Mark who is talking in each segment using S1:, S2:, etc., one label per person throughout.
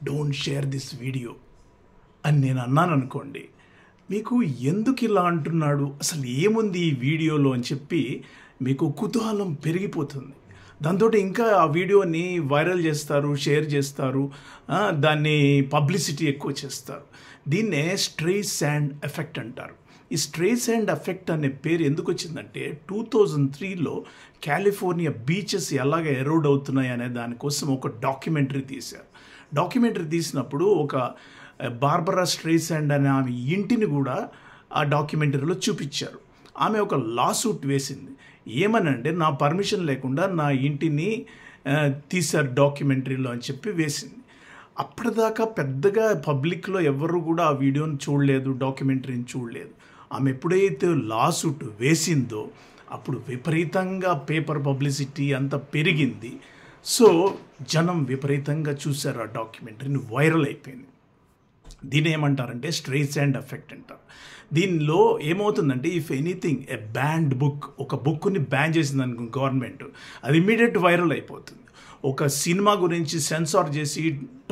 S1: Don't share this video అని నేను అన్నాను అనుకోండి, మీకు ఎందుకు ఇలా అంటున్నాడు, అసలు ఏముంది ఈ వీడియోలో అని చెప్పి మీకు కుతూహలం పెరిగిపోతుంది. దాంతో ఇంకా ఆ వీడియోని వైరల్ చేస్తారు, షేర్ చేస్తారు, దాన్ని పబ్లిసిటీ ఎక్కువ చేస్తారు. దీన్నే స్ట్రే శాండ్ ఎఫెక్ట్ అంటారు. ఈ స్ట్రే శాండ్ ఎఫెక్ట్ అనే పేరు ఎందుకు వచ్చిందంటే 2003లో కాలిఫోర్నియా బీచెస్ ఎలాగ ఎరోడ్ అవుతున్నాయి అనే దానికోసం ఒక డాక్యుమెంటరీ తీశారు. డాక్యుమెంటరీ తీసినప్పుడు ఒక బార్బరా స్ట్రేసాండ్ అనే ఆమె ఇంటిని కూడా ఆ డాక్యుమెంటరీలో చూపించారు. ఆమె ఒక లాసూట్ వేసింది. ఏమనంటే నా పర్మిషన్ లేకుండా నా ఇంటిని తీశారు డాక్యుమెంటరీలో అని చెప్పి వేసింది. అప్పటిదాకా పెద్దగా పబ్లిక్లో ఎవరు కూడా ఆ వీడియోని చూడలేదు, డాక్యుమెంటరీని చూడలేదు. ఆమె ఎప్పుడైతే లాసూట్ వేసిందో అప్పుడు విపరీతంగా పేపర్ పబ్లిసిటీ అంతా పెరిగింది. సో జనం విపరీతంగా చూశారు ఆ డాక్యుమెంటరీని, వైరల్ అయిపోయింది. దీని ఏమంటారంటే స్ట్రే శాండ్ ఎఫెక్ట్ అంటారు. దీనిలో ఏమవుతుందంటే if anything A band book, ఒక బుక్ని బ్యాన్ చేసింది అనుకో గవర్నమెంట్, అది ఇమీడియట్ వైరల్ అయిపోతుంది. ఒక సినిమా గురించి సెన్సార్ చేసి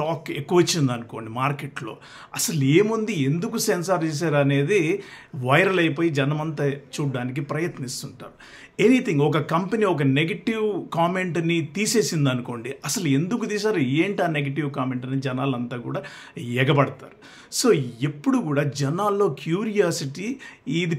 S1: టాక్ ఎక్కువ వచ్చింది అనుకోండి మార్కెట్లో, అసలు ఏముంది, ఎందుకు సెన్సార్ చేశారు అనేది వైరల్ అయిపోయి జనమంతా చూడడానికి ప్రయత్నిస్తుంటారు. ఎనీథింగ్, ఒక కంపెనీ ఒక నెగిటివ్ కామెంట్ని తీసేసింది అనుకోండి, అసలు ఎందుకు తీశారు, ఏంటి ఆ నెగిటివ్ కామెంట్ అని జనాలంతా కూడా ఎగబడతారు. సో ఎప్పుడు కూడా జనాల్లో క్యూరియాసిటీ ఇది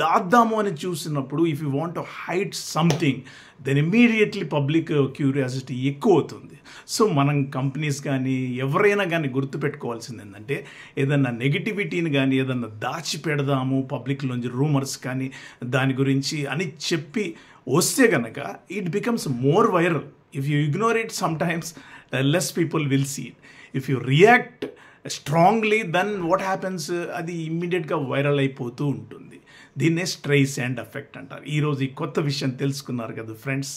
S1: దాద్దాము అని చూసినప్పుడు if you want to hide something then immediately public curiosity ఎక్కువ అవుతుంది. సో మనం కంపెనీస్ కానీ ఎవరైనా కానీ గుర్తుపెట్టుకోవాల్సింది ఏంటంటే ఏదన్నా నెగిటివిటీని కానీ ఏదన్నా దాచిపెడదాము పబ్లిక్లోంచి రూమర్స్ కానీ దాని గురించి అని చెప్పి వస్తే కనుక it becomes more viral. If you ignore it sometimes less people will see it. If you react strongly then what happens, అది ఇమ్మీడియట్గా వైరల్ అయిపోతూ ఉంటుంది. దీన్నే స్ట్రే శాండ్ ఎఫెక్ట్ అంటారు. ఈరోజు ఈ కొత్త విషయం తెలుసుకున్నారు కదా ఫ్రెండ్స్.